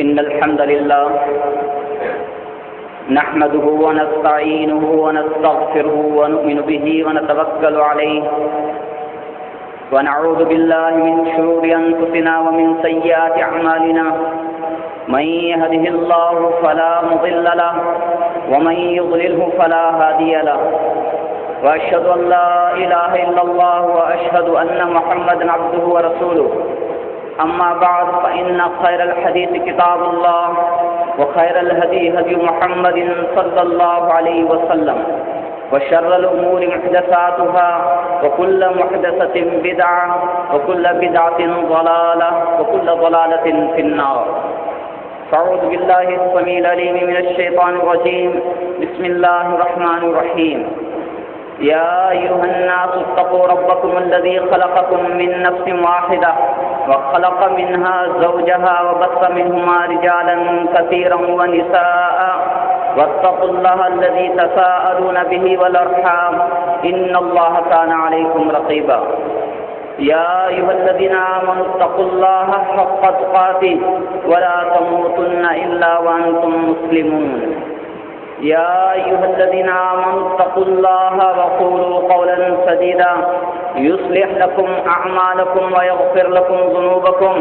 إن الحمد لله نحمده ونستعينه ونستغفره ونؤمن به ونتوكل عليه ونعوذ بالله من شرور أنفسنا ومن سيئات أعمالنا من يهده الله فلا مضل له ومن يضلله فلا هادي له وأشهد أن لا إله إلا الله وأشهد أن محمدا عبده ورسوله أما بعد فإن خير الحديث كتاب الله وخير الهدي هدي محمد صلى الله عليه وسلم وشر الأمور محدثاتها وكل محدثة بدعة وكل بدعة ضلالة وكل ضلالة في النار. فأعوذ بالله السميع العليم من الشيطان الرجيم. بسم الله الرحمن الرحيم. يا أيها الناس اتقوا ربكم الذي خلقكم من نفس واحدة وخلق منها زوجها وبث منهما رجالا كثيرا ونساء واتقوا الله الذي تساءلون به والأرحام إن الله كان عليكم رقيبا. يا أيها الذين آمنوا اتقوا الله حق تقاته ولا تموتن إلا وأنتم مسلمون. يا أيها الذين آمنوا اتقوا الله وقولوا قولا سديدا يصلح لكم أعمالكم ويغفر لكم ذنوبكم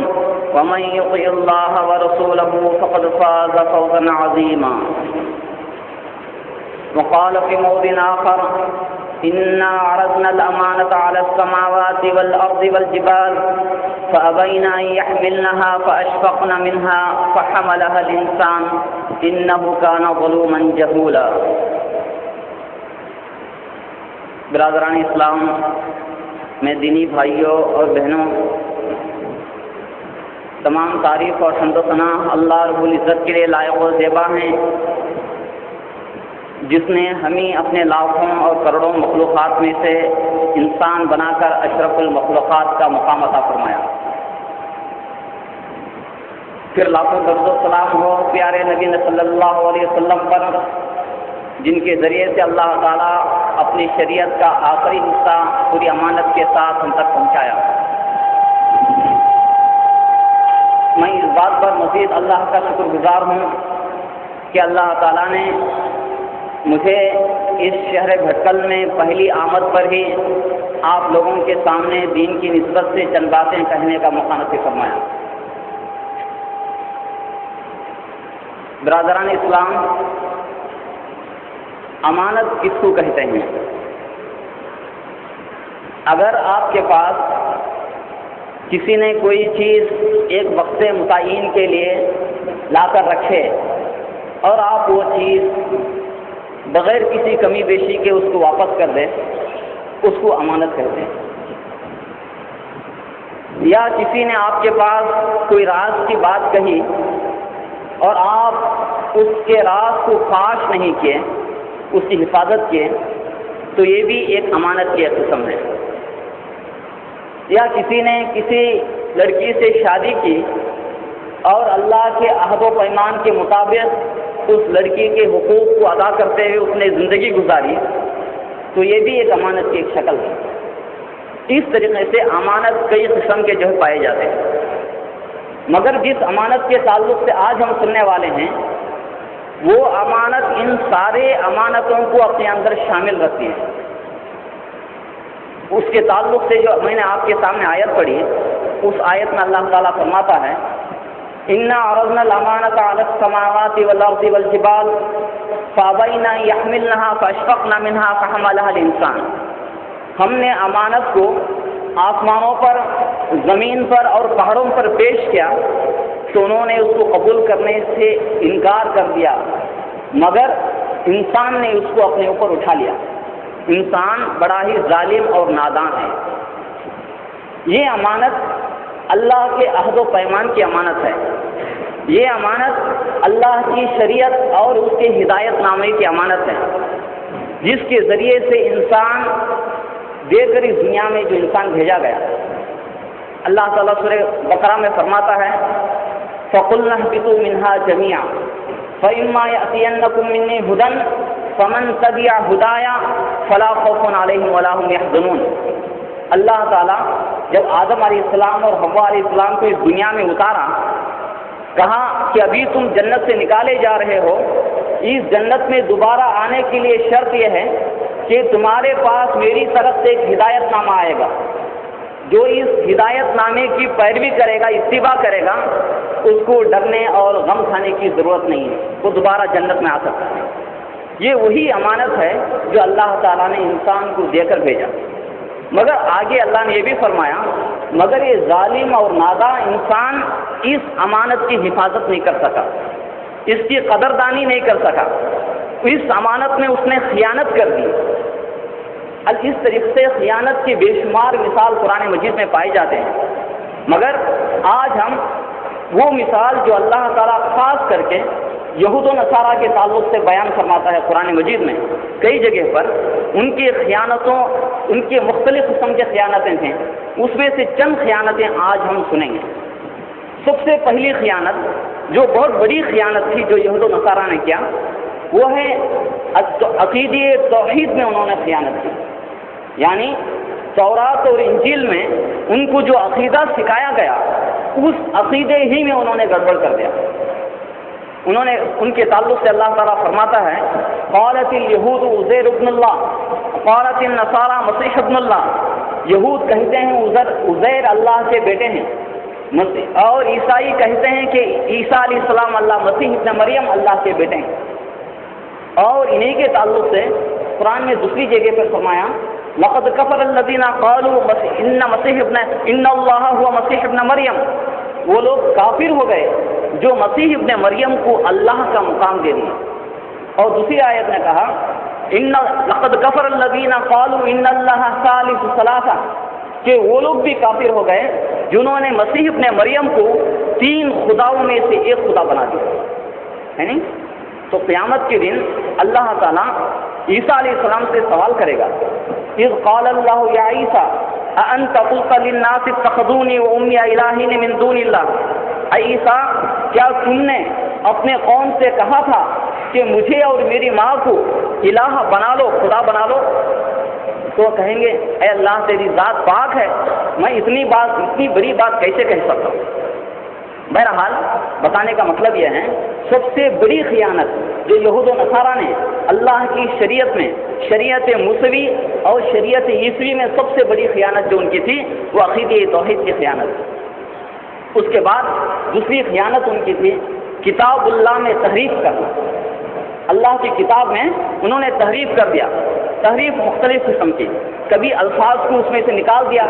ومن يطع الله ورسوله فقد فاز فوزا عظيما. وقال في موضع آخر إنا عرضنا الأمانة على السماوات والأرض والجبال فأبين أن يحملنها فأشفقن منها فحملها الإنسان إنه كان ظلوما جهولا. برادران اسلام، میں دینی بھائیوں اور بہنوں، تمام تعریف اور حمد و ثنا اللہ رب العزت کے لیے لائق و زیبا ہیں، جس نے ہمیں اپنے لاکھوں اور کروڑوں مخلوقات میں سے انسان بنا کر اشرف المخلوقات کا مقام عطا فرمایا. پھر لاکھوں درود و سلام ہو پیارے نبی صلی اللہ علیہ وسلم پر، جن کے ذریعے سے اللہ تعالیٰ اپنی شریعت کا آخری حصہ پوری امانت کے ساتھ ہم تک پہنچایا. میں اس بات پر مزید اللہ کا شکر گزار ہوں کہ اللہ تعالیٰ نے مجھے اس شہر بھٹکل میں پہلی آمد پر ہی آپ لوگوں کے سامنے دین کی نسبت سے چند باتیں کہنے کا موقع نصیب فرمایا. برادران اسلام، امانت کس کو کہتے ہیں؟ اگر آپ کے پاس کسی نے کوئی چیز ایک وقت متعین کے لیے لا کر رکھے اور آپ وہ چیز بغیر کسی کمی بیشی کے اس کو واپس کر دیں، اس کو امانت کہتے ہیں. یا کسی نے آپ کے پاس کوئی راز کی بات کہی اور آپ اس کے راز کو فاش نہیں کیے، اس کی حفاظت کیے، تو یہ بھی ایک امانت کی قسم ہے. یا کسی نے کسی لڑکی سے شادی کی اور اللہ کے عہد و پیمان کے مطابق اس لڑکی کے حقوق کو ادا کرتے ہوئے اس نے زندگی گزاری، تو یہ بھی ایک امانت کی ایک شکل ہے. اس طریقے سے امانت کئی قسم کے جو پائے جاتے ہیں، مگر جس امانت کے تعلق سے آج ہم سننے والے ہیں وہ امانت ان سارے امانتوں کو اپنے اندر شامل رکھتی ہے. اس کے تعلق سے جو میں نے آپ کے سامنے آیت پڑھی، اس آیت میں اللہ تعالیٰ فرماتا ہے اِنَّا عَرَضْنَا الْأَمَانَةَ عَلَى السَّمَاوَاتِ وَالْأَرْضِ وَالْجِبَالِ فَأَبَيْنَ أَن يَحْمِلْنَهَا فَأَشْفَقْنَ مِنْهَا فَحَمَلَهَا الْإِنسَانُ. ہم نے امانت کو آسمانوں پر، زمین پر اور پہاڑوں پر پیش کیا تو انہوں نے اس کو قبول کرنے سے انکار کر دیا، مگر انسان نے اس کو اپنے اوپر اٹھا لیا. انسان بڑا ہی ظالم اور نادان ہے. یہ امانت اللہ کے عہد و پیمان کی امانت ہے. یہ امانت اللہ کی شریعت اور اس کے ہدایت نامے کی امانت ہے، جس کے ذریعے سے انسان دے کر اس دنیا میں جو انسان بھیجا گیا. اللہ تعالیٰ سورہ بقرہ میں فرماتا ہے فَقُلْنَا اهْبِطُوا مِنْهَا جَمِيعًا فَإِمَّا يَأْتِيَنَّكُم مِّنِّي هُدًى فَمَن تَبِعَ هُدَايَ فَلَا خَوْفٌ عَلَيْهِمْ وَلَا هُمْ يَحْزَنُونَ. اللہ تعالیٰ جب آدم علیہ السلام اور حوا علیہ السلام کو اس دنیا میں اتارا کہا کہ ابھی تم جنت سے نکالے جا رہے ہو، اس جنت میں دوبارہ آنے کے لیے شرط یہ ہے کہ تمہارے پاس میری طرف سے ایک ہدایت نامہ آئے گا، جو اس ہدایت نامے کی پیروی کرے گا، اتباع کرے گا، اس کو ڈرنے اور غم کھانے کی ضرورت نہیں ہے، وہ دوبارہ جنت میں آ سکتا ہے۔ یہ وہی امانت ہے جو اللہ تعالیٰ نے انسان کو دے کر بھیجا۔ مگر آگے اللہ نے یہ بھی فرمایا مگر یہ ظالم اور ناداں انسان اس امانت کی حفاظت نہیں کر سکا، اس کی قدردانی نہیں کر سکا، اس امانت میں اس نے خیانت کر دی۔ اس طریقے سے خیانت کی بے شمار مثال قرآن مجید میں پائے جاتے ہیں، مگر آج ہم وہ مثال جو اللہ تعالیٰ خاص کر کے یہود و نصارہ کے تعلق سے بیان فرماتا ہے قرآن مجید میں کئی جگہ پر، ان کی خیانتوں، ان کے مختلف قسم کے خیانتیں تھیں، اس میں سے چند خیانتیں آج ہم سنیں گے۔ سب سے پہلی خیانت جو بہت بڑی خیانت تھی جو یہود و نصارہ نے کیا، وہ ہے عقیدے توحید میں انہوں نے خیانت کی۔ یعنی تورات اور انجیل میں ان کو جو عقیدہ سکھایا گیا اس عقیدے ہی میں انہوں نے گڑبڑ کر دیا۔ انہوں نے ان کے تعلق سے اللہ تعالیٰ فرماتا ہے قالت الیہود عزیر ابن اللہ قالت النصارى مسیح ابن اللہ، یہود کہتے ہیں عزیر اللہ کے بیٹے ہیں، اور عیسائی کہتے ہیں کہ عیسیٰ علیہ السلام اللہ، مسیح ابن مریم اللہ کے بیٹے ہیں۔ اور انہی کے تعلق سے قرآن میں دوسری جگہ پر فرمایا لقد کفر الذین قالوا ان اللہ هو مسیح ابن مریم، وہ لوگ کافر ہو گئے جو مسیح ابن مریم کو اللہ کا مقام دے دیا۔ اور دوسری آیت نے کہا لقد کفر الذین قالوا ان اللہ ثالث ثلاثہ، کہ وہ لوگ بھی کافر ہو گئے جنہوں نے مسیح ابن مریم کو 3 خداؤں میں سے ایک خدا بنا دیا ہے نہیں۔ تو قیامت کے دن اللہ تعالیٰ عیسیٰ علیہ السلام سے سوال کرے گا اذ قال اللہ یا عیسیٰ اانت قلت للناس اتخذونی وامی الہین من دون اللہ، اے عیسیٰ کیا تم نے اپنے قوم سے کہا تھا کہ مجھے اور میری ماں کو الہ بنا لو، خدا بنا لو؟ تو کہیں گے اے اللہ تیری ذات پاک ہے، میں اتنی بڑی بات کیسے کہہ سکتا ہوں؟ بہرحال بتانے کا مطلب یہ ہے سب سے بڑی خیانت جو یہود و نصارہ نے اللہ کی شریعت میں، شریعت موسوی اور شریعت عیسوی میں سب سے بڑی خیانت جو ان کی تھی وہ عقیدہ توحید کی خیانت۔ اس کے بعد دوسری خیانت ان کی تھی کتاب اللہ میں تحریف کرنا۔ اللہ کی کتاب میں انہوں نے تحریف کر دیا، تحریف مختلف قسم کی، کبھی الفاظ کو اس میں سے نکال دیا،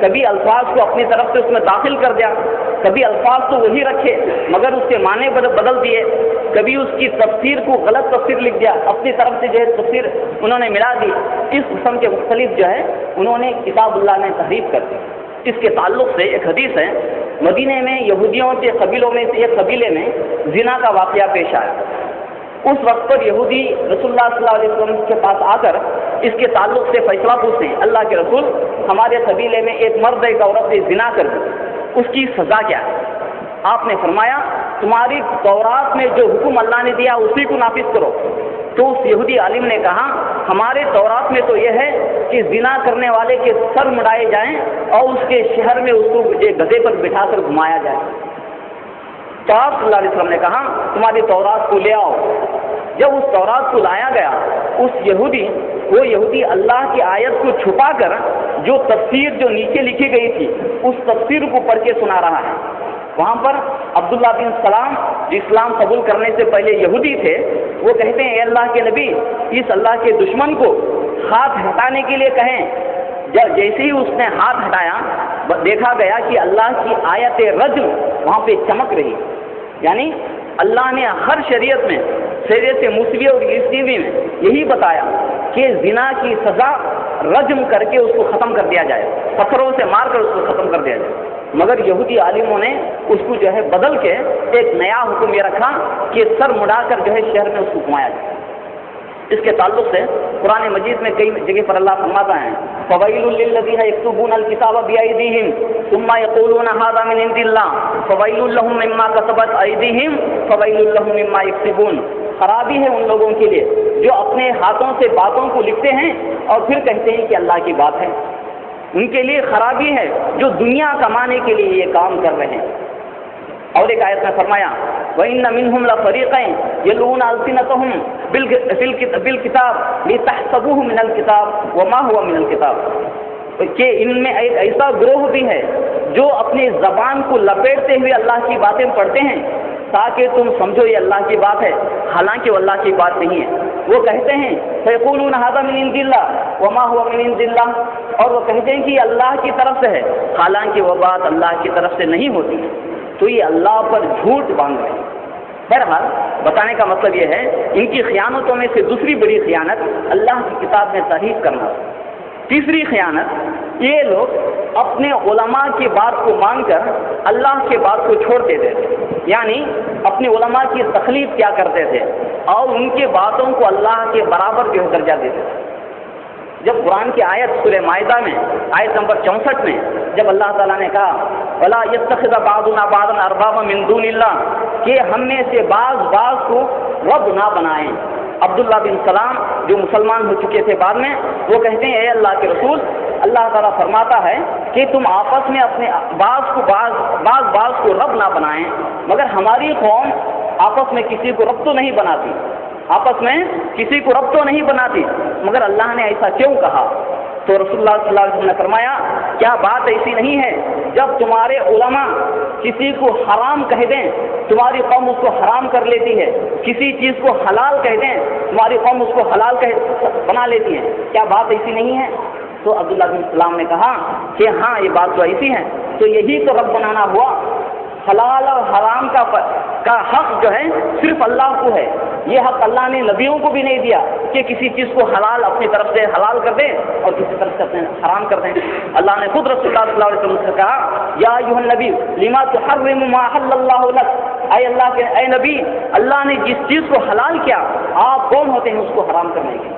کبھی الفاظ کو اپنی طرف سے اس میں داخل کر دیا، کبھی الفاظ تو وہی رکھے مگر اس کے معنی بدل دیے، کبھی اس کی تفسیر کو غلط تفسیر لکھ دیا، اپنی طرف سے جو ہے تفسیر انہوں نے ملا دی۔ اس قسم کے مختلف جو ہے انہوں نے کتاب اللہ میں تحریف کر دی۔ اس کے تعلق سے ایک حدیث ہے، مدینے میں یہودیوں کے قبیلوں میں سے ایک قبیلے میں زنا کا واقعہ پیش آیا۔ اس وقت پر یہودی رسول اللہ صلی اللہ علیہ وسلم کے پاس آ کر اس کے تعلق سے فیصلہ پوچھتے ہیں اللہ کے رسول ہمارے قبیلے میں ایک مرد ایک عورت نے زنا کر دی، اس کی سزا کیا ہے؟ آپ نے فرمایا تمہاری تورات میں جو حکم اللہ نے دیا اسی کو نافذ کرو۔ تو اس یہودی عالم نے کہا ہمارے تورات میں تو یہ ہے کہ زنا کرنے والے کے سر مڑائے جائیں اور اس کے شہر میں اس کو گدھے پر بٹھا کر گھمایا جائے۔ تو آپ صلی اللہ علیہ وسلم نے کہا تمہاری تورات کو لے آؤ۔ جب اس تورات کو لایا گیا وہ یہودی اللہ کی آیت کو چھپا کر جو تفسیر جو نیچے لکھی گئی تھی اس تفسیر کو پڑھ کے سنا رہا ہے۔ وہاں پر عبداللہ بن سلام جو اسلام قبول کرنے سے پہلے یہودی تھے، وہ کہتے ہیں اے اللہ کے نبی اس اللہ کے دشمن کو ہاتھ ہٹانے کے لیے کہیں۔ جب جیسے ہی اس نے ہاتھ ہٹایا دیکھا گیا کہ اللہ کی آیت رجم وہاں پہ چمک رہی، یعنی اللہ نے ہر شریعت میں، شریعت موسوی اور عیسوی میں یہی بتایا کہ زنا کی سزا رجم کر کے اس کو ختم کر دیا جائے، پتھروں سے مار کر اس کو ختم کر دیا جائے۔ مگر یہودی عالموں نے اس کو جو ہے بدل کے ایک نیا حکم یہ رکھا کہ سر مڑا کر جو ہے شہر میں اس کو گھمایا جائے۔ اس کے تعلق سے قرآن مجید میں کئی جگہ پر اللہ فرماتا ہے فویل للذین یکتبون الکتاب بایدیہم ثم یقولون ھذا من عند اللہ فویل لهم مما کسبت ایدیہم فویل لهم مما یکسبون، خرابی ہے ان لوگوں کے لیے جو اپنے ہاتھوں سے باتوں کو لکھتے ہیں اور پھر کہتے ہیں کہ اللہ کی بات ہے، ان کے لیے خرابی ہے جو دنیا کمانے کے لیے یہ کام کر رہے ہیں۔ اور ایک آیت میں فرمایا وَإِنَّ مِنْهُمْ لَفَرِيقًا يَلْوُونَ أَلْسِنَتَهُمْ بِالْكِتَابِ لِتَحْسَبُوهُ مِنَ الْكِتَابِ وَمَا هُوَ مِنَ الْكِتَابِ کہ ان میں ایک ایسا گروہ بھی ہے جو اپنی زبان کو لپیٹتے ہوئے اللہ کی باتیں پڑھتے ہیں تاکہ تم سمجھو یہ اللہ کی بات ہے، حالانکہ وہ اللہ کی بات نہیں ہے۔ وہ کہتے ہیں فَيَقُولُونَ هَذَا مِنْ عِنْدِ اللَّهِ وَمَا هُوَ مِنْ عِنْدِ اللَّهِ، اور وہ کہتے ہیں کہ یہ اللہ کی طرف سے ہے حالانکہ وہ بات اللہ کی طرف سے نہیں ہوتی ہے، تو یہ اللہ پر جھوٹ باندھ رہے ہیں۔ بہرحال بتانے کا مطلب یہ ہے ان کی خیانتوں میں سے دوسری بڑی خیانت اللہ کی کتاب میں تحریف کرنا۔ تیسری خیانت، یہ لوگ اپنے علماء کی بات کو مان کر اللہ کے بات کو چھوڑ دیتے تھے، یعنی اپنے علماء کی تخلیف کیا کرتے تھے اور ان کے باتوں کو اللہ کے برابر جو درجہ دیتے تھے۔ جب قرآن کی آیت سورہ مائدہ میں آیت نمبر 64 میں جب اللہ تعالیٰ نے کہا وَلَا يَتَّخِذَ بَعْضُنَا بَعْضًا أَرْبَابًا مِّن دُونِ اللَّهِ کہ ہم میں سے بعض کو رب نہ بنائیں، عبداللہ بن سلام جو مسلمان ہو چکے تھے بعد میں، وہ کہتے ہیں اے اللہ کے رسول، اللہ تعالیٰ فرماتا ہے کہ تم آپس میں اپنے بعض کو رب نہ بنائیں، مگر ہماری قوم آپس میں کسی کو رب تو نہیں بناتی، مگر اللہ نے ایسا کیوں کہا؟ تو رسول اللہ صلی اللہ علیہ وسلم نے فرمایا کیا بات ایسی نہیں ہے جب تمہارے علماء کسی کو حرام کہہ دیں تمہاری قوم اس کو حرام کر لیتی ہے، کسی چیز کو حلال کہہ دیں تمہاری قوم اس کو حلال بنا لیتی ہے، کیا بات ایسی نہیں ہے؟ تو عبداللہ بن سلام نے کہا کہ ہاں یہ بات تو ایسی ہے، تو یہی تو رب بنانا ہوا۔ حلال اور حرام کا حق جو ہے صرف اللہ کو ہے، یہ حق اللہ نے نبیوں کو بھی نہیں دیا کہ کسی چیز کو حلال اپنی طرف سے حلال کر دیں اور کسی طرف سے اپنے حرام کر دیں۔ اللہ نے خود رسول اللہ صلی اللہ علیہ وسلم سے کہا یا ایھا النبی لما تحرم ما احل اللہ لک، اے اللہ کے اے نبی، اللہ نے جس چیز کو حلال کیا آپ کون ہوتے ہیں اس کو حرام کرنے کے؟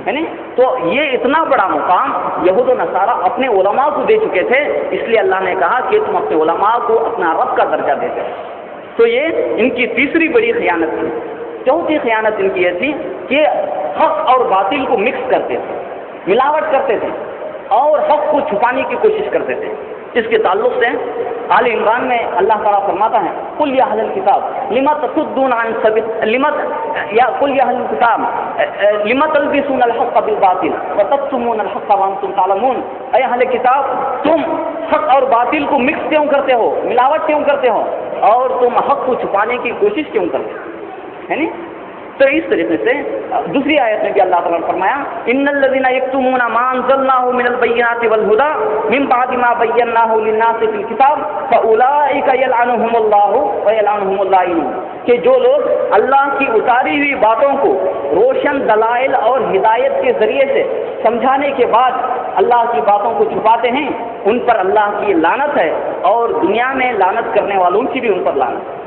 ہے نا؟ تو یہ اتنا بڑا مقام یہود و نصارہ اپنے علماء کو دے چکے تھے، اس لیے اللہ نے کہا کہ تم اپنے علماء کو اپنا رب کا درجہ دیتے ہو۔ تو یہ ان کی تیسری بڑی خیانت تھی۔ چوتھی خیانت ان کی یہ تھی کہ حق اور باطل کو مکس کرتے تھے، ملاوٹ کرتے تھے اور حق کو چھپانے کی کوشش کرتے تھے۔ اس کے تعلق سے آل عمران میں اللہ تعالیٰ فرماتا ہے قل یا اہل الکتاب لما تصدون عن سبیل قل یا اہل الکتاب لما تلبسون الحق بالباطل وتكتمون الحق وانتم تعلمون، اے اہل کتاب تم حق اور باطل کو مکس کیوں کرتے ہو، ملاوٹ کیوں کرتے ہو اور تم حق کو چھپانے کی کوشش کیوں کرتے ہو، ہے نا؟ تو اس طریقے سے دوسری آیت میں بھی اللہ تعالیٰ نے فرمایا ان الذين يكتمون ما انزلناه من البينات والهدى من بعد ما بيناه للناس في الكتاب فاولئك يلعنهم الله ويلعنهم اللائنون، کہ جو لوگ اللہ کی اتاری ہوئی باتوں کو روشن دلائل اور ہدایت کے ذریعے سے سمجھانے کے بعد اللہ کی باتوں کو چھپاتے ہیں ان پر اللہ کی لعنت ہے اور دنیا میں لعنت کرنے والوں کی بھی ان پر لعنت ہے۔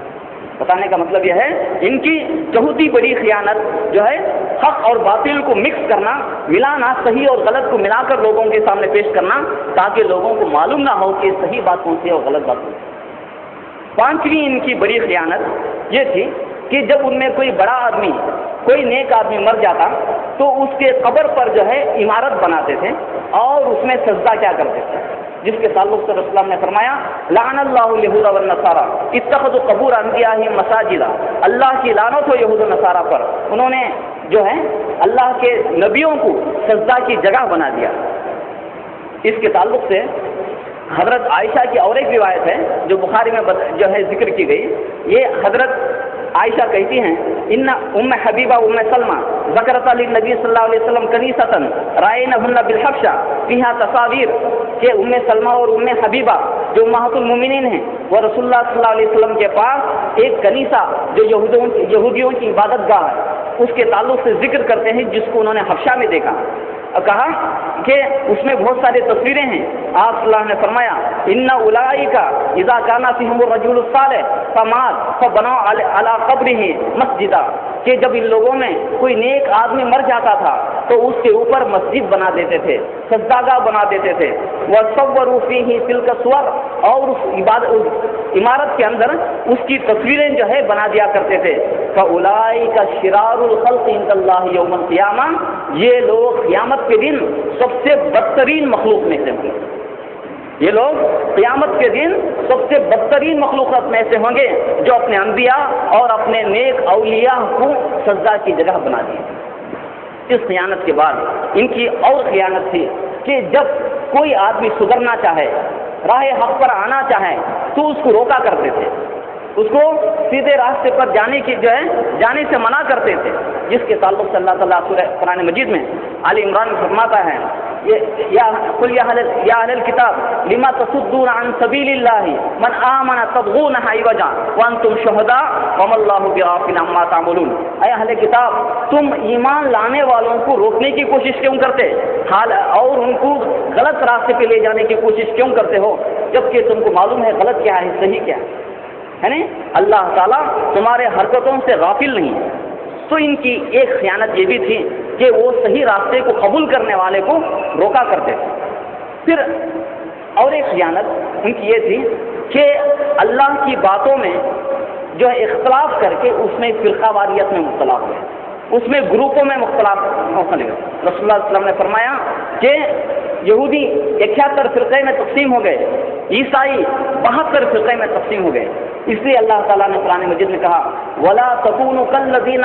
بتانے کا مطلب یہ ہے ان کی چوتھی بڑی خیانت جو ہے حق اور باطل کو مکس کرنا، ملانا، صحیح اور غلط کو ملا کر لوگوں کے سامنے پیش کرنا تاکہ لوگوں کو معلوم نہ ہو کہ صحیح بات کون سی ہے اور غلط بات کون سی ہے۔ پانچویں ان کی بڑی خیانت یہ تھی کہ جب ان میں کوئی بڑا آدمی، کوئی نیک آدمی مر جاتا تو اس کے قبر پر جو ہے عمارت بناتے تھے اور اس میں سجدہ کیا کرتے تھے، جس کے تعلق سے رسول اللہ نے فرمایا لعن اللہ الیہود والنصارى اتخذوا قبور انبیائہم مساجدا، اللہ کی لعنت ہو یہود و نصارہ پر، انہوں نے جو ہے اللہ کے نبیوں کو سجدہ کی جگہ بنا دیا۔ اس کے تعلق سے حضرت عائشہ کی اور ایک روایت ہے جو بخاری میں جو ہے ذکر کی گئی، یہ حضرت عائشہ کہتی ہیں ان ام حبیبہ ام سلمہ ذکرت للنبی صلی اللہ علیہ وسلم کنیسۃ رأینہن بالحبشہ فیہا تصاویر، کہ ام سلمہ اور ام حبیبہ جو امہات المومنین ہیں وہ رسول اللہ صلی اللہ علیہ وسلم کے پاس ایک کنیسہ جو یہودیوں کی عبادت گاہ ہے اس کے تعلق سے ذکر کرتے ہیں جس کو انہوں نے حبشہ میں دیکھا، کہا کہ اس میں بہت ساری تصویریں ہیں۔ آپ صلی اللہ علیہ وسلم نے فرمایا ان اولئک اذا کان فیہم الرجل الصالح فمات فبنوا علی قبرہ مسجدا، کہ جب ان لوگوں میں کوئی نیک آدمی مر جاتا تھا تو اس کے اوپر مسجد بنا دیتے تھے، سجدہ گاہ بنا دیتے تھے، وصوروا فیہ تلک الصور، اور اس عمارت کے اندر اس کی تصویریں جو ہے بنا دیا کرتے تھے۔ فاولئک شرار الخلق عند اللہ یوم القیامہ، یہ لوگ قیامت کے دن سب سے بدترین مخلوق میں سے ہوں گے۔ یہ لوگ قیامت کے دن سب سے بدترین مخلوقات میں سے ہوں گے جو اپنے انبیاء اور اپنے نیک اولیاء کو سجدہ کی جگہ بنا دیے۔ اس خیانت کے بعد ان کی اور خیانت تھی کہ جب کوئی آدمی سدھرنا چاہے، راہ حق پر آنا چاہے تو اس کو روکا کرتے تھے، اس کو سیدھے راستے پر جانے سے منع کرتے تھے، جس کے تعلق سے اللہ تعالیٰ سورہ قرآن مجید میں آل عمران میں فرماتا ہے یا اہل الکتاب لما تصدون عن سبیل اللہ من آمن تبغونها عوجا وانتم شہداء وما اللہ بغافل عما تعملون۔ اے اہل کتاب، تم ایمان لانے والوں کو روکنے کی کوشش کیوں کرتے اور ان کو غلط راستے پہ لے جانے کی کوشش کیوں کرتے ہو، جبکہ تم کو معلوم ہے غلط کیا ہے صحیح کیا ہے نا؟ اللہ تعالیٰ تمہارے حرکتوں سے غافل نہیں ہے۔ تو ان کی ایک خیانت یہ بھی تھی کہ وہ صحیح راستے کو قبول کرنے والے کو روکا کرتے تھے۔ پھر اور ایک خیانت ان کی یہ تھی کہ اللہ کی باتوں میں جو ہے اختلاف کر کے اس میں فرقہ واریت میں مبتلا ہوئے، اس میں گروپوں میں مختلف۔ رسول اللہ صلی اللہ علیہ وسلم نے فرمایا کہ یہودی 71 فرقے میں تقسیم ہو گئے، عیسائی 72 فرقے میں تقسیم ہو گئے۔ اس لیے اللہ تعالیٰ نے قرآن مجید میں کہا وَلَا تَكُونُوا كَالَّذِينَ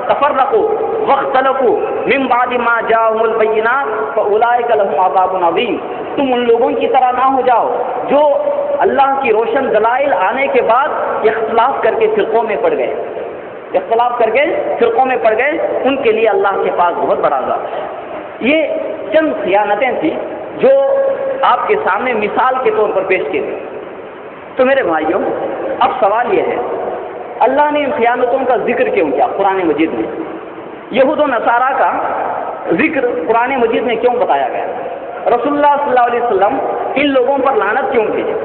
تَفَرَّقُوا وَاخْتَلَفُوا مِن بَعْدِ مَا جَاءَهُمُ الْبَيِّنَاتُ فَأُولَٰئِكَ لَهُمْ عَذَابٌ عَظِيمٌ۔ تم ان لوگوں کی طرح نہ ہو جاؤ جو اللہ کی روشن دلائل آنے کے بعد اختلاف کر کے فرقوں میں پڑ گئے، ان کے لیے اللہ کے پاس بہت بڑا عذاب ہے۔ یہ چند خیانتیں تھیں جو آپ کے سامنے مثال کے طور پر پیش کی گئی۔ تو میرے بھائیوں، اب سوال یہ ہے اللہ نے ان خیانتوں کا ذکر کیوں کیا قرآن مجید میں؟ یہود و نصارہ کا ذکر قرآن مجید میں کیوں بتایا گیا؟ رسول اللہ صلی اللہ علیہ وسلم ان لوگوں پر لعنت کیوں بھیجے؟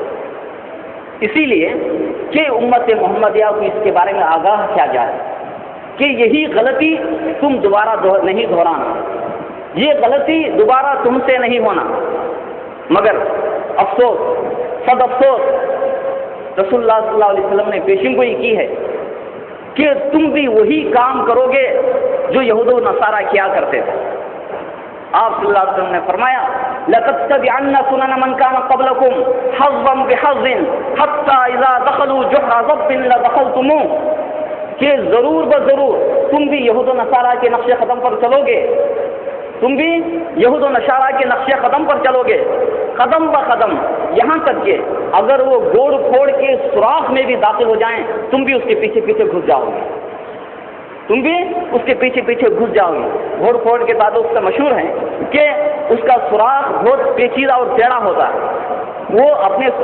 اسی لیے کہ امت محمدیہ کو اس کے بارے میں آگاہ کیا جائے کہ یہی غلطی تم دوبارہ نہیں دہرانا، یہ غلطی دوبارہ تم سے نہیں ہونا۔ مگر افسوس، سب افسوس، رسول اللہ صلی اللہ علیہ وسلم نے پیشن گوئی کی ہے کہ تم بھی وہی کام کرو گے جو یہود و نصارہ کیا کرتے تھے۔ آپ صلی اللہ علیہ وسلم نے فرمایا لَتَتَّبِعَنَّ سُنَنَ مَنْ كَانَ قَبْلَكُمْ حَظًّا بِحَظٍّ حَتَّى إِذَا دَخَلُوا جُحْرَ ضَبٍّ لَدَخَلْتُمُوهُ، کہ ضرور بضرور تم بھی یہود و نصارہ کے نقش قدم پر چلو گے، تم بھی یہود و نصارہ کے نقش قدم پر چلو گے، قدم بہ قدم، یہاں تک کہ اگر وہ گوڑ پھوڑ کے سوراخ میں بھی داخل ہو جائیں تم بھی اس کے پیچھے پیچھے گھس جاؤ گے، تم بھی اس کے پیچھے پیچھے گھس جاؤ گے۔ گھوڑ پھوڑ کے تعلق سے مشہور ہے کہ اس کا سوراخ بہت پیچیدہ اور ٹیڑھا ہوتا ہے، وہ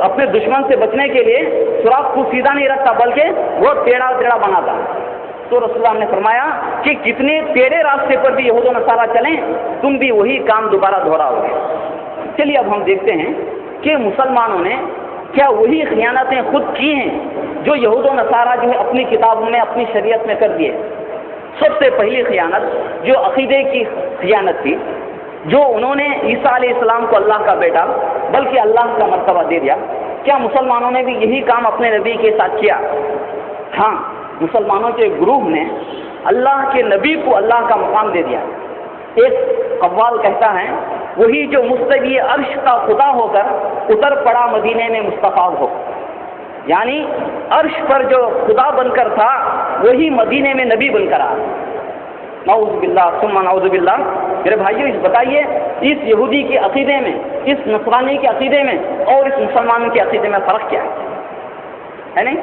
اپنے دشمن سے بچنے کے لیے سوراخ کو سیدھا نہیں رکھتا بلکہ بہت ٹیڑھا بناتا ہے۔ تو رسول اللہ نے فرمایا کہ کتنے ٹیڑھے راستے پر بھی یہود و نصارہ چلیں تم بھی وہی کام دوبارہ دہراؤ گے۔ چلیے اب ہم دیکھتے ہیں کہ مسلمانوں نے کیا وہی خیانتیں خود کی ہیں جو یہود و نصارہ جو ہے اپنی کتابوں میں اپنی شریعت میں کر دیے۔ سب سے پہلی خیانت جو عقیدے کی خیانت تھی، جو انہوں نے عیسیٰ علیہ السلام کو اللہ کا بیٹا بلکہ اللہ کا مرتبہ دے دیا، کیا مسلمانوں نے بھی یہی کام اپنے نبی کے ساتھ کیا؟ ہاں، مسلمانوں کے گروہ نے اللہ کے نبی کو اللہ کا مقام دے دیا۔ ایک قوال کہتا ہے وہی جو مستوی عرش کا خدا ہو کر اتر پڑا مدینے میں مصطفیٰ ہو، یعنی عرش پر جو خدا بن کر تھا وہی مدینے میں نبی بن کر آ۔ نعوذ باللہ ثم نعوذ باللہ۔ میرے بھائیو، بتائیے اس یہودی کے عقیدے میں، اس نصرانی کے عقیدے میں اور اس مسلمانوں کے عقیدے میں فرق کیا ہے نہیں؟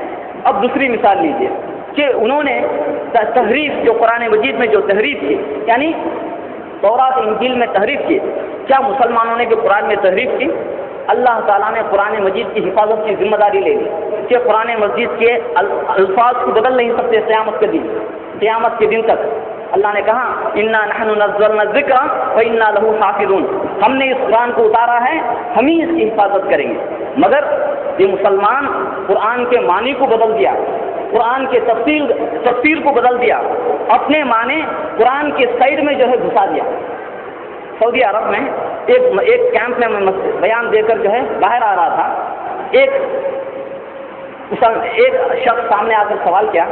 اب دوسری مثال لیجیے کہ انہوں نے تحریف، جو قرآن مجید میں جو تحریف کی، یعنی تورات انجیل میں تحریف کی، کیا مسلمانوں نے بھی قرآن میں تحریف کی؟ اللہ تعالیٰ نے قرآن مجید کی حفاظت کی ذمہ داری لے لی کہ قرآن مجید کے الفاظ کو بدل نہیں سکتے قیامت کے دن تک۔ اللہ نے کہا انا نحن نزلنا الذکر وانا لہ حافظون، ہم نے اس قرآن کو اتارا ہے، ہم ہی اس کی حفاظت کریں گے۔ مگر یہ مسلمان قرآن کے معنی کو بدل دیا، قرآن کے تفسیر کو بدل دیا، اپنے معنی قرآن کے سائڈ میں جو ہے گھسا دیا۔ سعودی عرب میں ایک کیمپ میں میں بیان دے کر جو ہے باہر آ رہا تھا، ایک شخص سامنے آ کر سوال کیا،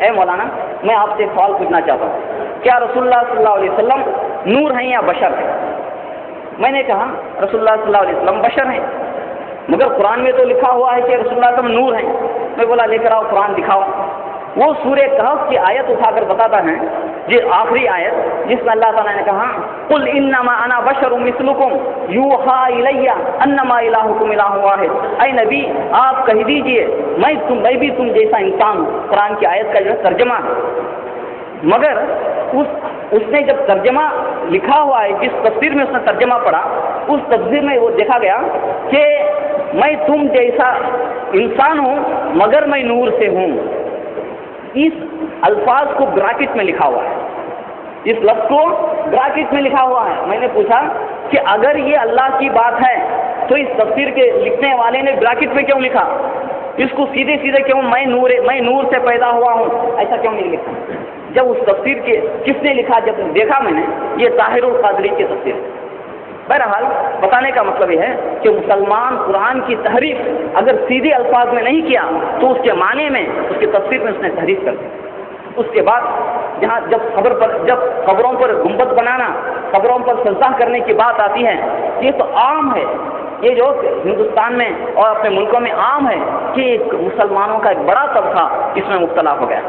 اے مولانا میں آپ سے ایک سوال پوچھنا چاہتا ہوں، کیا رسول اللہ صلی اللہ علیہ وسلم نور ہیں یا بشر ہیں؟ میں نے کہا رسول اللہ صلی اللہ علیہ وسلم بشر ہیں، مگر قرآن میں تو لکھا ہوا ہے کہ رسول اللہ صلی اللہ علیہ وسلم نور ہیں۔ میں بولا لے کر آؤ قرآن دکھاؤ۔ وہ سورہ کہف کی آیت اٹھا کر بتاتا ہے، یہ آخری آیت جس میں اللہ تعالیٰ نے کہا قل انما انا بشر مثلکم یوحی الی انما الہکم الہ واحد، اے نبی آپ کہہ دیجئے میں بھی تم جیسا انسان ہوں۔ قرآن کی آیت کا جو ترجمہ ہے، مگر اس نے جب ترجمہ لکھا ہوا ہے، جس تفسیر میں اس نے ترجمہ پڑھا، اس تفسیر میں وہ دیکھا گیا کہ میں تم جیسا انسان ہوں مگر میں نور سے ہوں۔ اس الفاظ کو براکٹ میں لکھا ہوا ہے، اس لفظ کو براکٹ میں لکھا ہوا ہے۔ میں نے پوچھا کہ اگر یہ اللہ کی بات ہے تو اس تفسیر کے لکھنے والے نے براکٹ میں کیوں لکھا؟ اس کو سیدھے سیدھے کیوں میں نور سے پیدا ہوا ہوں ایسا کیوں نہیں لکھا؟ جب اس تفسیر کے کس نے لکھا، جب دیکھا میں نے، یہ طاہر القادری کی تفسیر ہے۔ بہرحال بتانے کا مطلب یہ ہے کہ مسلمان قرآن کی تحریف اگر سیدھے الفاظ میں نہیں کیا تو اس کے معنی میں، اس کی تفسیر میں اس نے تحریف کر دی۔ اس کے بعد جب قبروں پر گنبد بنانا، قبروں پر سجدہ کرنے کی بات آتی ہے، یہ تو عام ہے، یہ جو ہندوستان میں اور اپنے ملکوں میں عام ہے کہ مسلمانوں کا ایک بڑا طبقہ اس میں مبتلا ہو گیا۔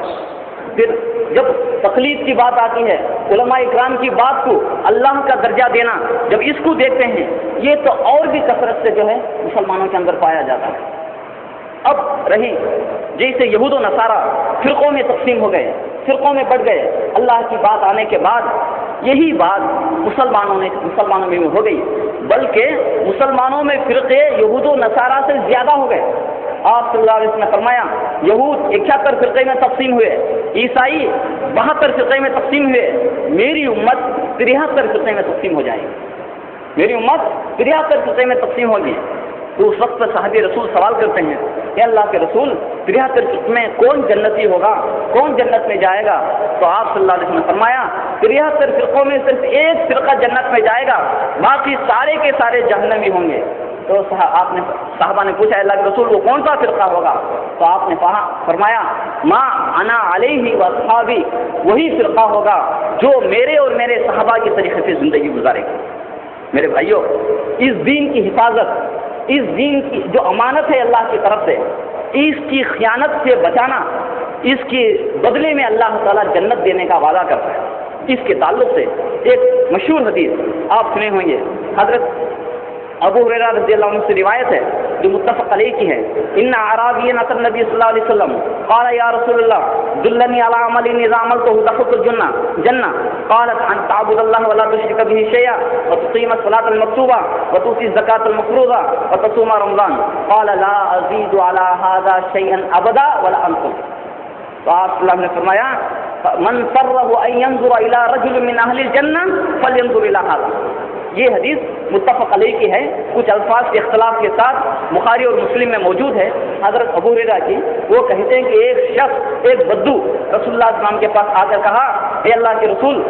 پھر جب تقلید کی بات آتی ہے، علماء اکرام کی بات کو اللہ کا درجہ دینا، جب اس کو دیکھتے ہیں، یہ تو اور بھی کثرت سے جو ہے مسلمانوں کے اندر پایا جاتا ہے۔ اب رہی جیسے یہود و نصارہ فرقوں میں تقسیم ہو گئے، فرقوں میں بڑھ گئے، اللہ کی بات آنے کے بعد یہی بات مسلمانوں میں ہو گئی، بلکہ مسلمانوں میں فرقے یہود و نصارہ سے زیادہ ہو گئے۔ آپ صلی اللہ علیہ وسلم نے فرمایا یہود 71 فرقے میں تقسیم ہوئے، عیسائی 72 فرقے میں تقسیم ہوئے، میری امت 73 فرقے میں تقسیم ہو جائے گی، میری امت 73 فرقے میں تقسیم ہوگی۔ تو اس وقت صحابی رسول سوال کرتے ہیں کہ اللہ کے رسول 73 فرقے میں کون جنتی ہوگا، کون جنت میں جائے گا؟ تو آپ صلی اللہ علیہ وسلم نے فرمایا 73 فرقوں میں صرف ایک فرقہ جنت میں جائے گا، باقی سارے کے سارے جہنمی ہوں گے۔ تو صحابہ نے پوچھا اللہ کے رسول وہ کون سا فرقہ ہوگا؟ تو آپ نے فرمایا ما انا علیہ واصحابی، وہی فرقہ ہوگا جو میرے اور میرے صحابہ کے طریقے سے زندگی گزارے گا۔ میرے بھائیوں، اس دین کی حفاظت، اس دین کی جو امانت ہے اللہ کی طرف سے، اس کی خیانت سے بچانا، اس کے بدلے میں اللہ تعالیٰ جنت دینے کا وعدہ کرتا ہے۔ اس کے تعلق سے ایک مشہور حدیث آپ سنے ہوں گے، حضرت ابو ہریرہ رضی اللہ عنہ سے روایت ہے جو متفق علیہ کی ہے، ان اعرابی اتى النبي صلی اللہ علیہ وسلم قال یا رسول اللہ دلنی علی عمل اذا عملته دخلت الجنہ قال ان تعبد الله ولا تشرك به شيئا وتقيم الصلاة المكتوبة وتؤتي الزكاة المفروضة وتصوم رمضان قال لا ازيد على هذا شيئا ابدا ولا انقص۔ تو آپ صلی اللہ علیہ وسلم نے فرمایا من سره ان ينظر الى رجل من اهل الجنة فلينظر الى هذا۔ یہ حدیث متفق علیہ کی ہے، کچھ الفاظ کے اختلاف کے ساتھ بخاری اور مسلم میں موجود ہے۔ حضرت ابو ہریرہ کی وہ کہتے ہیں کہ ایک شخص، ایک بدو رسول اللہ صلی اللہ علیہ وسلم کے پاس آ کر کہا اے اللہ کے رسول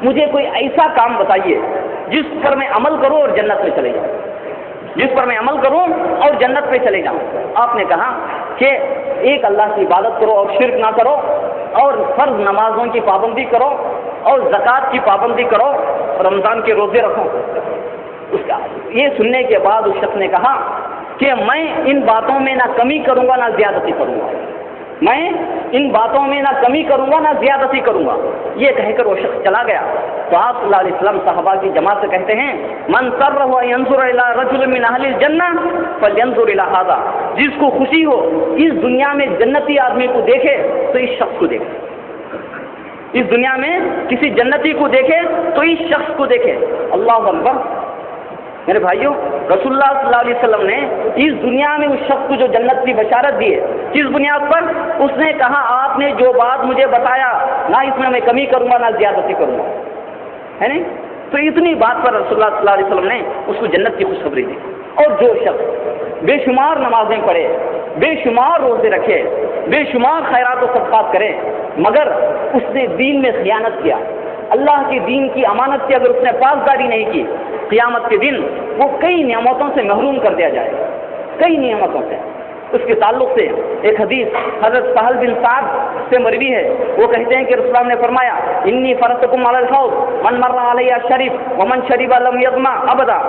مجھے کوئی ایسا کام بتائیے جس پر میں عمل کروں اور جنت میں چلے جاؤں، جس پر میں عمل کروں اور جنت میں چلے جاؤں۔ آپ نے کہا کہ ایک اللہ کی عبادت کرو اور شرک نہ کرو، اور فرض نمازوں کی پابندی کرو، اور زکوٰۃ کی پابندی کرو، رمضان کے روزے رکھو۔ یہ سننے کے بعد اس شخص نے کہا کہ میں ان باتوں میں نہ کمی کروں گا نہ زیادتی کروں گا، میں ان باتوں میں نہ کمی کروں گا نہ زیادتی کروں گا، یہ کہہ کر وہ شخص چلا گیا۔ تو آپ صلی اللہ علیہ وسلم صحابہ کی جماعت سے کہتے ہیں من سرہ ان ينظر الى رجل من اہل الجنہ فلینظر الى هذا، جس کو خوشی ہو اس دنیا میں جنتی آدمی کو دیکھے تو اس شخص کو دیکھے، اس دنیا میں کسی جنتی کو دیکھے تو اس شخص کو دیکھے۔ اللہ اکبر۔ میرے بھائیوں، رسول اللہ صلی اللہ علیہ وسلم نے اس دنیا میں اس شخص کو جو جنت کی بشارت دی ہے، کس بنیاد پر؟ اس نے کہا آپ نے جو بات مجھے بتایا نہ اس میں میں کمی کروں گا نہ زیادتی کروں گا، ہے نہیں؟ تو اتنی بات پر رسول اللہ صلی اللہ علیہ وسلم نے اس کو جنت کی خوشخبری دی۔ اور جو شخص بے شمار نمازیں پڑھے، بے شمار روزے رکھے، بے شمار خیرات و صدقات کرے، مگر اس نے دین میں خیانت کیا، اللہ کے دین کی امانت کی اگر اس نے پاسداری نہیں کی، قیامت کے دن وہ کئی نعمتوں سے محروم کر دیا جائے گا، کئی نعمتوں سے۔ اس کے تعلق سے ایک حدیث حضرت سہل بن سعد سے مروی ہے، وہ کہتے ہیں کہ رسول اللہ نے فرمایا انی فرضتکم علی الحوض من مر علیہ شریف ومن شرب لم یظمأ ابدا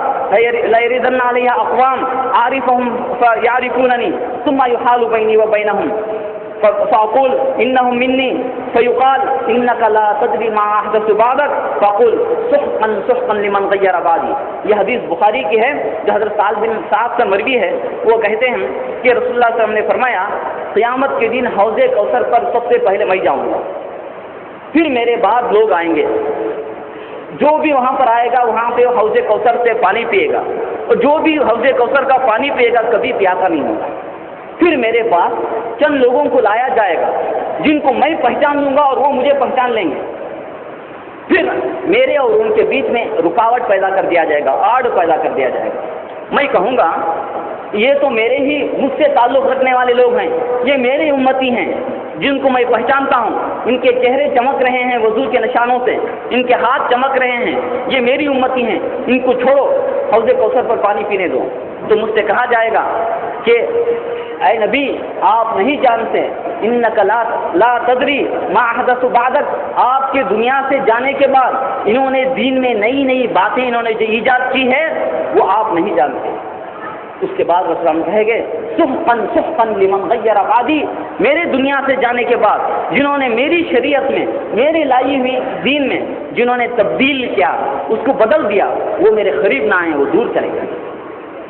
لیردن علیہ اقوام عارفهم فیعرفوننی ثم یحال بینی وبینہم فأقول إنهم مني فيقال إنك لا تدري ما أحدث بعدك فأقول سحقا سحقا لمن غير بعدي. یہ حدیث بخاری کی ہے جو حضرت سعد بن سعد سے مروی ہے. وہ کہتے ہیں کہ رسول اللہ صلی اللہ علیہ وسلم نے فرمایا قیامت کے دن حوض کوثر پر سب سے پہلے میں جاؤں گا، پھر میرے بعد لوگ آئیں گے، جو بھی وہاں پر آئے گا وہاں پہ حوض کوثر سے پانی پیے گا، اور جو بھی حوض کوثر کا پانی پیے گا کبھی پیاسا نہیں ہوگا. پھر میرے پاس چند لوگوں کو لایا جائے گا جن کو میں پہچان لوں گا اور وہ مجھے پہچان لیں گے. پھر میرے اور ان کے بیچ میں رکاوٹ پیدا کر دیا جائے گا، آڑ پیدا کر دیا جائے گا. میں کہوں گا یہ تو میرے ہی مجھ سے تعلق رکھنے والے لوگ ہیں، یہ میرے امتی ہیں جن کو میں پہچانتا ہوں، ان کے چہرے چمک رہے ہیں وضو کے نشانوں سے، ان کے ہاتھ چمک رہے ہیں، یہ میری امتی ہیں، ان کو چھوڑو حوض کوثر پر پانی پینے دو. تو مجھ سے کہا جائے گا کہ اے نبی آپ نہیں جانتے، انک لا تدری ما احدث بعدک، آپ کے دنیا سے جانے کے بعد انہوں نے دین میں نئی نئی باتیں انہوں نے جو ایجاد کی ہے وہ آپ نہیں جانتے. اس کے بعد رسول اللہ کہے گے سحقا سحقا لمن غیر بعدی، میرے دنیا سے جانے کے بعد جنہوں نے میری شریعت میں میری لائی ہوئی دین میں جنہوں نے تبدیل کیا، اس کو بدل دیا، وہ میرے قریب نہ آئیں، وہ دور چلے جائیں،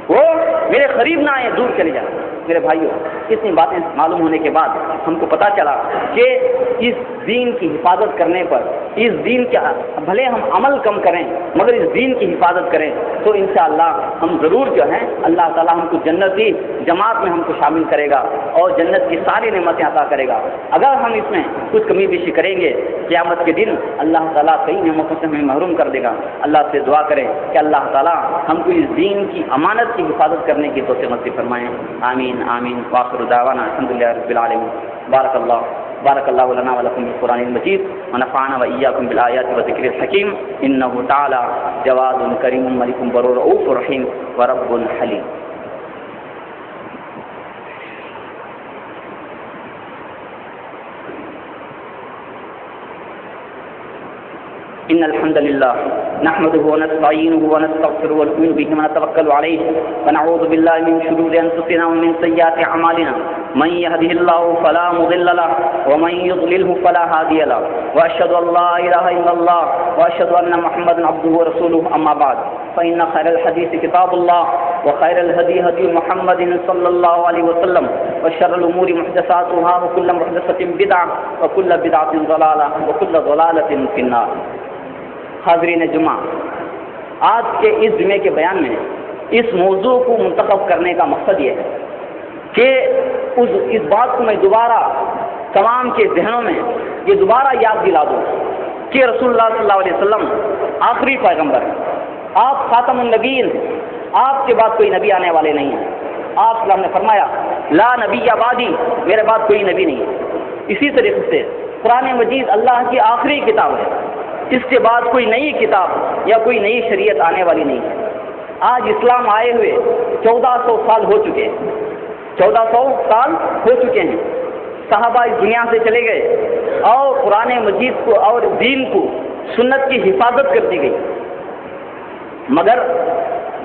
وہ میرے قریب نہ آئیں، دور چلے جائیں. میرے بھائیوں اتنی باتیں معلوم ہونے کے بعد ہم کو پتہ چلا کہ اس دین کی حفاظت کرنے پر، اس دین کے بھلے ہم عمل کم کریں مگر اس دین کی حفاظت کریں تو انشاءاللہ ہم ضرور جو ہیں اللہ تعالیٰ ہم کو جنتی جماعت میں ہم کو شامل کرے گا اور جنت کی ساری نعمتیں عطا کرے گا. اگر ہم اس میں کچھ کمی بیشی کریں گے قیامت کے دن اللہ تعالیٰ کئی نعمتوں سے ہمیں محروم کر دے گا. اللہ سے دعا کریں کہ اللہ تعالیٰ ہم کو اس دین کی امانت کی حفاظت کرنے کی توفیق نصیب فرمائیں. آمین آمین. وآخر دعوانا الحمد لله رب العالمين. بارك الله لنا ولكم بالقرآن المجيد ونفعنا وإياكم بالآيات والذكر الحكيم. إنه تعالى جواد كريم ملك برور رؤوف رحيم ورب حليم. إن الحمد لله نحمده ونستعينه ونستغفره ونؤمن به ونتوكل عليه ونعوذ بالله من شرور أنفسنا ومن سيئات أعمالنا من يهده الله فلا مضل له ومن يضلله فلا هادي له وأشهد أن لا إله إلا الله وأشهد أن محمدا عبده ورسوله. أما بعد فإن خير الحديث كتاب الله وخير الهدي هدي محمد صلى الله عليه وسلم وشر الأمور محدثاتها وكل محدثة بدعة وكل بدعة ضلالة وكل ضلالة في النار. حاضرین جمعہ، آج کے اس جمعے کے بیان میں اس موضوع کو منتخب کرنے کا مقصد یہ ہے کہ اس بات کو میں دوبارہ تمام کے ذہنوں میں یہ دوبارہ یاد دلا دوں کہ رسول اللہ صلی اللہ علیہ وسلم آخری پیغمبر ہیں، آپ خاتم النبیین، آپ کے بعد کوئی نبی آنے والے نہیں ہیں. آپ صلی اللہ علیہ وسلم نے فرمایا لا نبی بعدی، میرے بعد کوئی نبی نہیں ہے. اسی طریقے سے قرآن مجید اللہ کی آخری کتاب ہے، اس کے بعد کوئی نئی کتاب یا کوئی نئی شریعت آنے والی نہیں ہے. آج اسلام آئے ہوئے 1400 سال ہو چکے ہیں، 1400 سال ہو چکے ہیں. صحابہ اس دنیا سے چلے گئے اور قرآن مجید کو اور دین کو، سنت کی حفاظت کر دی گئی، مگر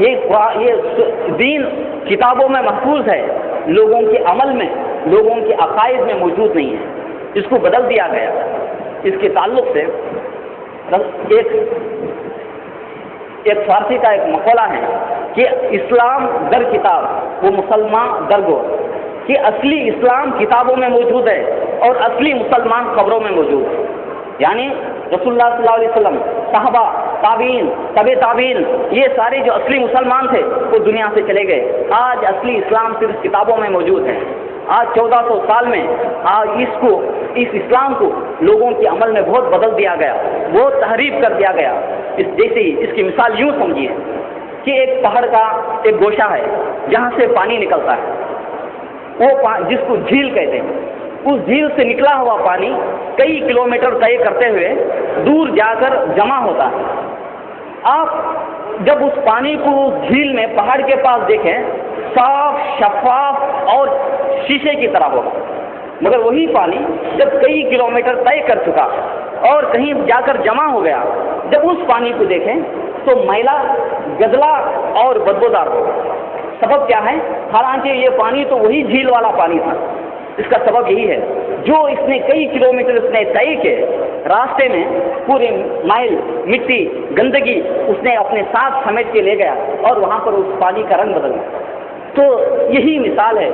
یہ دین کتابوں میں محفوظ ہے، لوگوں کے عمل میں، لوگوں کے عقائد میں موجود نہیں ہے، اس کو بدل دیا گیا. اس کے تعلق سے ایک فارسی کا ایک مقولہ ہے کہ اسلام در کتاب وہ مسلمان در گور، کہ اصلی اسلام کتابوں میں موجود ہے اور اصلی مسلمان قبروں میں موجود ہے. یعنی رسول اللہ صلی اللہ علیہ وسلم، صحابہ، تابعین، تبع تابعین، یہ سارے جو اصلی مسلمان تھے وہ دنیا سے چلے گئے. آج اصلی اسلام صرف کتابوں میں موجود ہے. آج 1400 سال میں اس اسلام کو لوگوں کے عمل میں بہت بدل دیا گیا، بہت تحریف کر دیا گیا. جیسے ہی اس کی مثال یوں سمجھیے کہ ایک پہاڑ کا ایک گوشہ ہے جہاں سے پانی نکلتا ہے، وہ جس کو جھیل کہتے ہیں. اس جھیل سے نکلا ہوا پانی کئی کلومیٹر طے کرتے ہوئے دور جا کر جمع ہوتا ہے. آپ جب اس پانی کو اس جھیل میں پہاڑ کے پاس دیکھیں، صاف شفاف اور شیشے کی طرح ہوگا، مگر وہی پانی جب کئی کلومیٹر طے کر چکا اور کہیں جا کر جمع ہو گیا، جب اس پانی کو دیکھیں تو میلا، گدلا اور بدبودار ہوگا۔ سبب کیا ہے؟ حالانکہ یہ پانی تو وہی جھیل والا پانی تھا۔ اس کا سبب یہی ہے، جو اس نے کئی کلومیٹر اس نے طے کیے، راستے میں پورے مائل مٹی گندگی اس نے اپنے ساتھ سمیٹ کے لے گیا اور وہاں پر اس پانی کا رنگ بدل گیا۔ تو یہی مثال ہے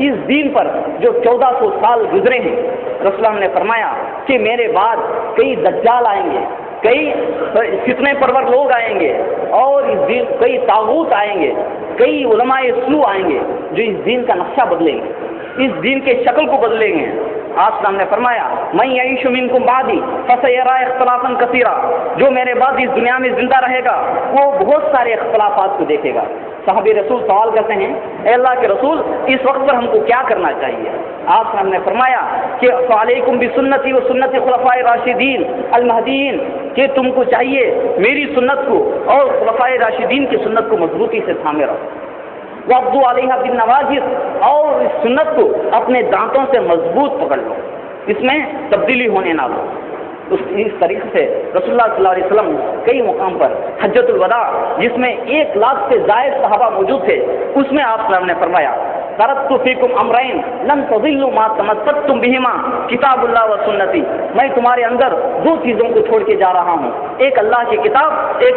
اس دین پر جو 1400 سال گزرے ہیں۔ رسول اللہ نے فرمایا کہ میرے بعد کئی دجال آئیں گے، کئی فتنے پرور لوگ آئیں گے، اور اس دین کئی طاغوت آئیں گے، کئی علماء سو آئیں گے جو اس دین کا نقشہ بدلیں گے، اس دین کے شکل کو بدلیں گے۔ آپ صلی اللہ نے فرمایا من یعیش منکم بعدی فسیرا اختلافا کثیرا، جو میرے بعد اس دنیا میں زندہ رہے گا وہ بہت سارے اختلافات کو دیکھے گا۔ صحابی رسول سوال کرتے ہیں، اے اللہ کے رسول اس وقت پر ہم کو کیا کرنا چاہیے؟ آپ صلی اللہ نے فرمایا کہ فعلیکم بسنتی و سنت خلفاء راشدین المہدیین، کہ تم کو چاہیے میری سنت کو اور خلفاء راشدین کی سنت کو مضبوطی سے تھامے رہو، وعضوا علیہا بالنواجذ، اور اس سنت کو اپنے دانتوں سے مضبوط پکڑ لو، اس میں تبدیلی ہونے نہ دو۔ اس طریقے سے رسول اللہ صلی اللہ علیہ وسلم کئی مقام پر حجۃ الوداع، جس میں 1 لاکھ سے زائد صحابہ موجود تھے، اس میں آپ صلی اللہ علیہ وسلم نے فرمایا ترکت فیکم امرین لن تضلوا ما تمسکتم بہما کتاب اللہ و سنتی، میں تمہارے اندر 2 چیزوں کو چھوڑ کے جا رہا ہوں، ایک اللہ کی کتاب، ایک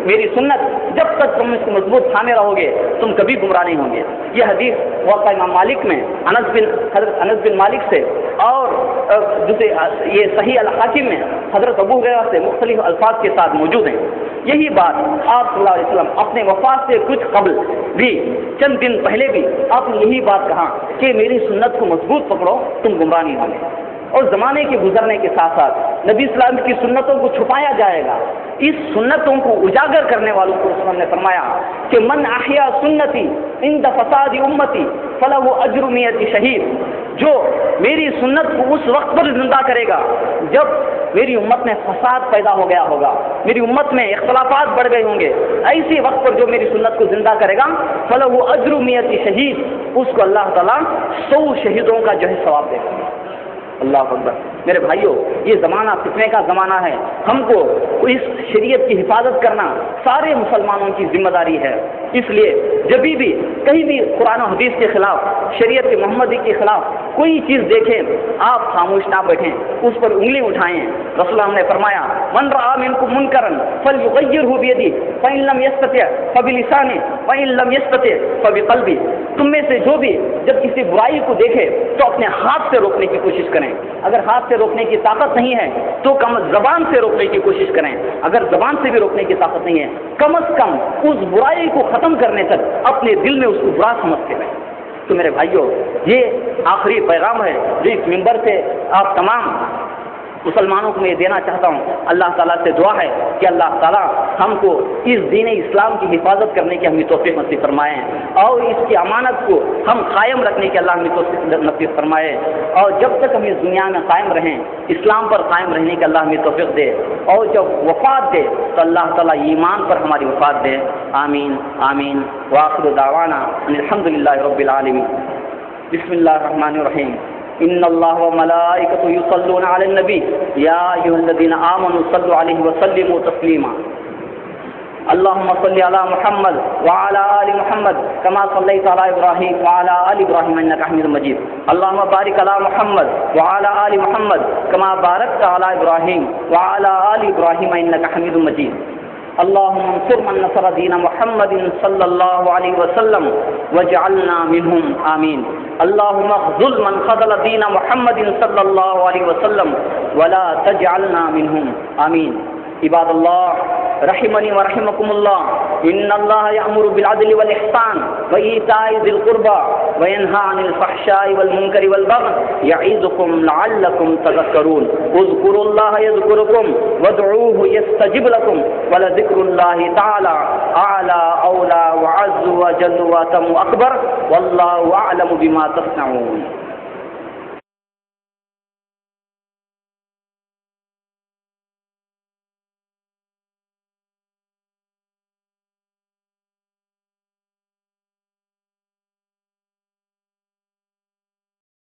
میری سنت، جب تک تم اس کو مضبوط تھامے رہو گے تم کبھی گمراہ نہیں ہوں گے۔ یہ حدیث موقع امام مالک میں حضرت انس بن مالک سے، اور دوسرے یہ صحیح الحاکم میں حضرت ابو ہریرہ سے مختلف الفاظ کے ساتھ موجود ہیں۔ یہی بات آپ صلی اللہ علیہ وسلم اپنے وفات سے کچھ قبل بھی، چند دن پہلے بھی آپ نے یہی بات کہا کہ میری سنت کو مضبوط پکڑو تم گمراہ نہیں ہوں گے۔ اور زمانے کے گزرنے کے ساتھ ساتھ نبی اسلام کی سنتوں کو چھپایا جائے گا، اس سنتوں کو اجاگر کرنے والوں کو رسول اللہ نے فرمایا کہ من احیا سنتی عند فساد امتی فلہ اجر 100 شہید، جو میری سنت کو اس وقت پر زندہ کرے گا جب میری امت میں فساد پیدا ہو گیا ہوگا، میری امت میں اختلافات بڑھ گئے ہوں گے، ایسی وقت پر جو میری سنت کو زندہ کرے گا فلہ اجر 100 شہید، اس کو اللہ تعالیٰ 100 شہیدوں کا جو ہے ثواب دے گا۔ اللہ اکبر۔ میرے بھائیوں، یہ زمانہ فتنے کا زمانہ ہے، ہم کو اس شریعت کی حفاظت کرنا سارے مسلمانوں کی ذمہ داری ہے۔ اس لیے جب بھی کہیں بھی قرآن و حدیث کے خلاف، شریعت محمدی کے خلاف کوئی چیز دیکھیں، آپ خاموش نہ بیٹھیں، اس پر انگلی اٹھائیں۔ رسول اللہ نے فرمایا من رأى منکم منکرا فلیغیرہ بیدہ فإن لم یستطع فبلسانہ وإن لم یستطع فبقلبہ، تم میں سے جو بھی جب کسی برائی کو دیکھے تو اپنے ہاتھ سے روکنے کی کوشش کریں، اگر ہاتھ سے روکنے کی طاقت نہیں ہے تو کم زبان سے روکنے کی کوشش کریں، اگر زبان سے بھی روکنے کی طاقت نہیں ہے کم از کم اس برائی کو ختم کرنے تک اپنے دل میں اس کو برا سمجھتے رہیں۔ تو میرے بھائیوں، یہ آخری پیغام ہے جو اس منبر سے آپ تمام مسلمانوں کو میں دینا چاہتا ہوں۔ اللہ تعالیٰ سے دعا ہے کہ اللہ تعالیٰ ہم کو اس دین اسلام کی حفاظت کرنے کی ہمیں توفیق نصیب فرمائے، اور اس کی امانت کو ہم قائم رکھنے کی اللہ ہمیں توفیق نصیب فرمائے، اور جب تک ہم اس دنیا میں قائم رہیں اسلام پر قائم رہنے کی اللہ ہمیں توفیق دے، اور جب وفات دے تو اللہ تعالیٰ ایمان پر ہماری وفات دے۔ آمین آمین۔ وآخر دعوانا ان الحمد للہ رب العالمین۔ بسم اللہ الرحمن الرحیم۔ ان اللہ وملائکته یصلون علی النبی یا ایھا الذین آمنوا صلوا علیہ وسلموا تسلیما۔ اللهم صل على محمد وعلى آل محمد كما صليت على إبراهيم وعلى آل إبراهيم إنك حميد مجيد۔ اللهم بارك على محمد وعلى آل محمد كما باركت على إبراهيم وعلى آل إبراهيم إنك حميد مجيد۔ اللهم انصر من نصر دين محمد صلى الله عليه وسلم واجعلنا منهم آمين۔ اللهم اخذل من خذل دين محمد صلى الله عليه وسلم ولا تجعلنا منهم آمين۔ عباد الله رحمني ورحمكم الله، ان الله يأمر بالعدل والإحسان وإيتاء ذي القربى وينهى عن الفحشاء والمنكر والبغي يعظكم لعلكم تذكرون۔ اذكروا الله يذكركم وادعوه يستجب لكم ولذكر الله تعالى أعلى أولى وعز وجل وأتم أكبر والله أعلم بما تصنعون۔